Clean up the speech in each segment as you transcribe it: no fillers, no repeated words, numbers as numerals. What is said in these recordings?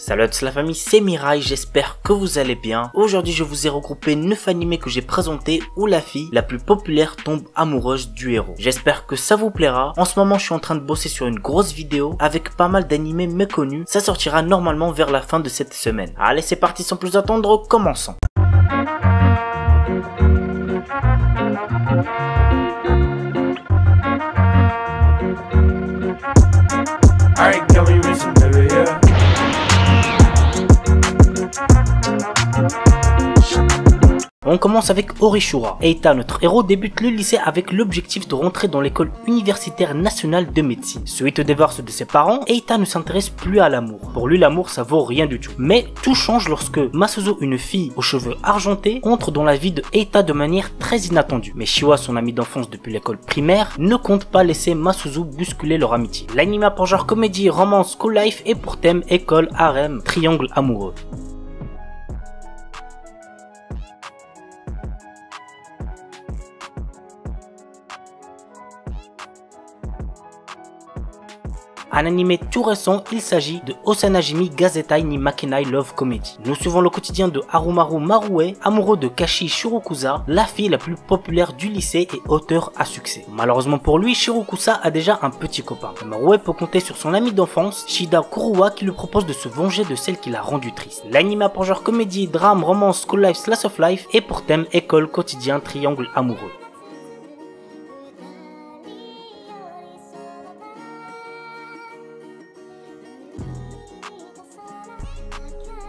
Salut à tous la famille, c'est Mirai, j'espère que vous allez bien. Aujourd'hui je vous ai regroupé 9 animés que j'ai présentés où la fille la plus populaire tombe amoureuse du héros. J'espère que ça vous plaira. En ce moment je suis en train de bosser sur une grosse vidéo avec pas mal d'animés méconnus. Ça sortira normalement vers la fin de cette semaine. Allez c'est parti, sans plus attendre, commençons. On commence avec Orishura. Eita, notre héros, débute le lycée avec l'objectif de rentrer dans l'école universitaire nationale de médecine. Suite au divorce de ses parents, Eita ne s'intéresse plus à l'amour. Pour lui, l'amour ça vaut rien du tout. Mais tout change lorsque Masuzo, une fille aux cheveux argentés, entre dans la vie de Eita de manière très inattendue. Mais Shiwa, son ami d'enfance depuis l'école primaire, ne compte pas laisser Masuzo bousculer leur amitié. L'anime a pour genre comédie, romance, school life et pour thème école, harem, triangle amoureux. Un animé tout récent, il s'agit de Osanajimi Gazettai ni Makenai Love Comedy. Nous suivons le quotidien de Harumaru Marue, amoureux de Kashi Shirokusa, la fille la plus populaire du lycée et auteur à succès. Malheureusement pour lui, Shirokusa a déjà un petit copain. Marue peut compter sur son ami d'enfance, Shida Kuruwa, qui lui propose de se venger de celle qui l'a rendu triste. L'anime a pour genre comédie, drame, romance, school life, slice of life et pour thème école, quotidien, triangle amoureux.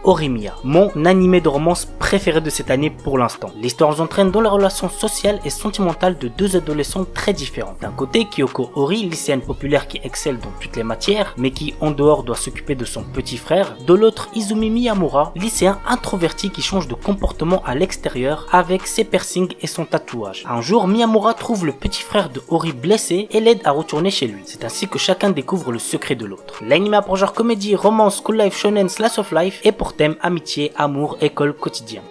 Horimiya, mon animé de romance préféré de cette année pour l'instant. L'histoire nous entraîne dans la relation sociale et sentimentale de deux adolescents très différents. D'un côté, Kyoko Ori, lycéenne populaire qui excelle dans toutes les matières, mais qui en dehors doit s'occuper de son petit frère. De l'autre, Izumi Miyamura, lycéen introverti qui change de comportement à l'extérieur avec ses piercings et son tatouage. Un jour, Miyamura trouve le petit frère de Ori blessé et l'aide à retourner chez lui. C'est ainsi que chacun découvre le secret de l'autre. L'anime a pour genre comédie, romance, school life, shonen, slice of life et pour thème amitié, amour, école, quotidien.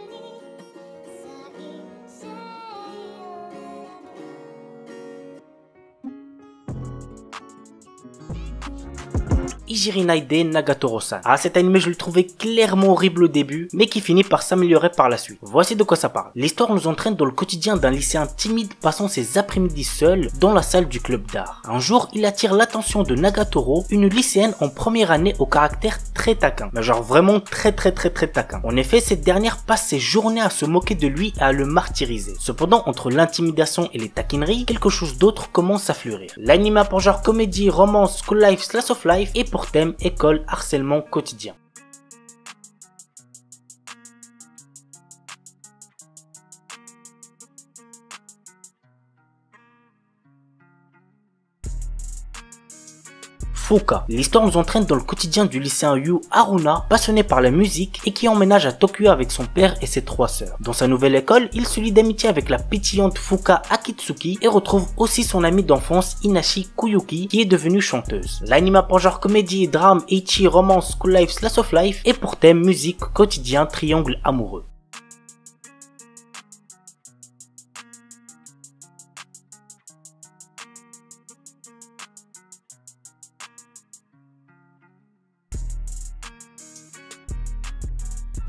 Ijirinaide Nagatoro-san. Ah, cet animé je le trouvais clairement horrible au début, mais qui finit par s'améliorer par la suite. Voici de quoi ça parle. L'histoire nous entraîne dans le quotidien d'un lycéen timide passant ses après-midi seul dans la salle du club d'art. Un jour, il attire l'attention de Nagatoro, une lycéenne en première année au caractère très taquin. Mais genre vraiment très taquin. En effet, cette dernière passe ses journées à se moquer de lui et à le martyriser. Cependant, entre l'intimidation et les taquineries, quelque chose d'autre commence à fleurir. L'anime a pour genre comédie, romance, school life, slice of life et pour thème école, harcèlement quotidien. Fuka. L'histoire nous entraîne dans le quotidien du lycéen Yu Haruna, passionné par la musique et qui emménage à Tokyo avec son père et ses 3 sœurs. Dans sa nouvelle école, il se lie d'amitié avec la pétillante Fuka Akitsuki et retrouve aussi son amie d'enfance Inashi Kuyuki qui est devenue chanteuse. L'anime a pour genre comédie, drame, ecchi, romance, school life, slice of life et pour thème musique, quotidien, triangle amoureux.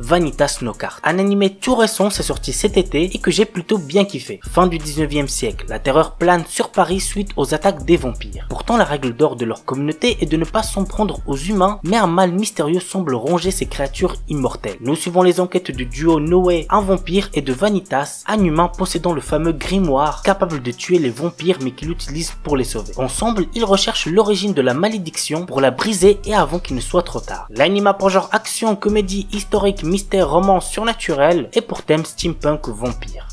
Vanitas no Card. Un animé tout récent, c'est sorti cet été et que j'ai plutôt bien kiffé. Fin du 19e siècle, la terreur plane sur Paris suite aux attaques des vampires. Pourtant, la règle d'or de leur communauté est de ne pas s'en prendre aux humains, mais un mal mystérieux semble ronger ces créatures immortelles. Nous suivons les enquêtes du duo Noé, un vampire, et de Vanitas, un humain possédant le fameux grimoire, capable de tuer les vampires mais qui l'utilise pour les sauver. Ensemble, ils recherchent l'origine de la malédiction pour la briser et avant qu'il ne soit trop tard. L'anime a pour genre action, comédie, historique, mystère, romance surnaturel et pour thème steampunk vampire.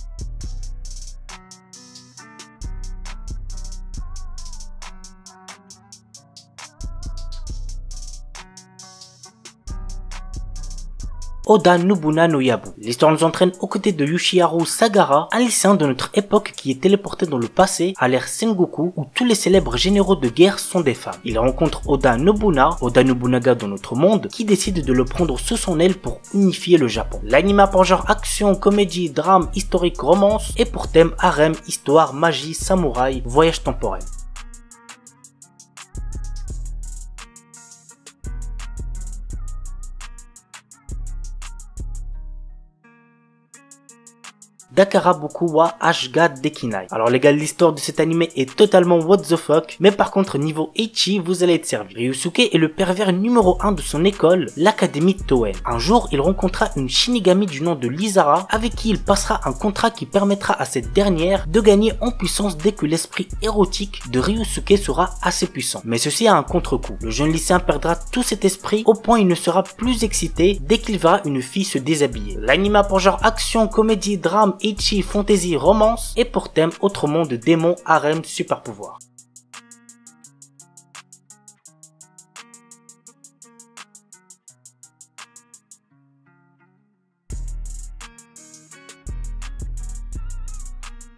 Oda Nobuna no Yabu. L'histoire nous entraîne aux côtés de Yoshiharu Sagara, un lycéen de notre époque qui est téléporté dans le passé à l'ère Sengoku où tous les célèbres généraux de guerre sont des femmes. Il rencontre Oda Nobunaga dans notre monde, qui décide de le prendre sous son aile pour unifier le Japon. L'anime a pour genre action, comédie, drame, historique, romance et pour thème harem, histoire, magie, samouraï, voyage temporel. Dakarabuku wa Ashga Dekinai. Alors les gars, l'histoire de cet anime est totalement what the fuck, mais par contre niveau ecchi, vous allez être servi. Ryusuke est le pervers numéro 1 de son école, l'académie Toen. Un jour, il rencontra une Shinigami du nom de Lizara, avec qui il passera un contrat qui permettra à cette dernière de gagner en puissance dès que l'esprit érotique de Ryusuke sera assez puissant. Mais ceci a un contre-coup. Le jeune lycéen perdra tout cet esprit au point il ne sera plus excité dès qu'il verra une fille se déshabiller. L'anime a pour genre action, comédie, drame, ecchi, fantasy, romance et pour thème autre monde de démons, harem, super pouvoir.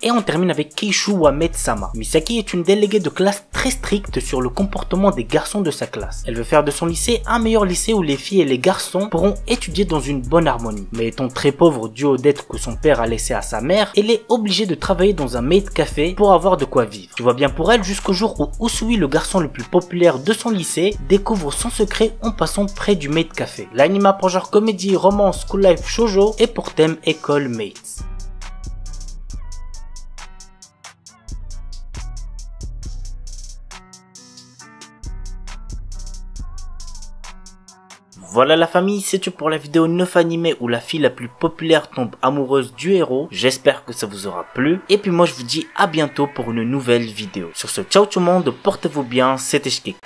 Et on termine avec Keishu wa Met-sama. Misaki est une déléguée de classe très stricte sur le comportement des garçons de sa classe. Elle veut faire de son lycée un meilleur lycée où les filles et les garçons pourront étudier dans une bonne harmonie. Mais étant très pauvre dû aux dettes que son père a laissées à sa mère, elle est obligée de travailler dans un maid café pour avoir de quoi vivre. Tu vois bien pour elle jusqu'au jour où Usui, le garçon le plus populaire de son lycée, découvre son secret en passant près du maid café. L'anime a pour genre comédie, romance, school life, shoujo et pour thème école mates. Voilà la famille, c'est tout pour la vidéo 9 animés où la fille la plus populaire tombe amoureuse du héros. J'espère que ça vous aura plu. Et puis moi je vous dis à bientôt pour une nouvelle vidéo. Sur ce, ciao tout le monde, portez-vous bien, c'était Shikek.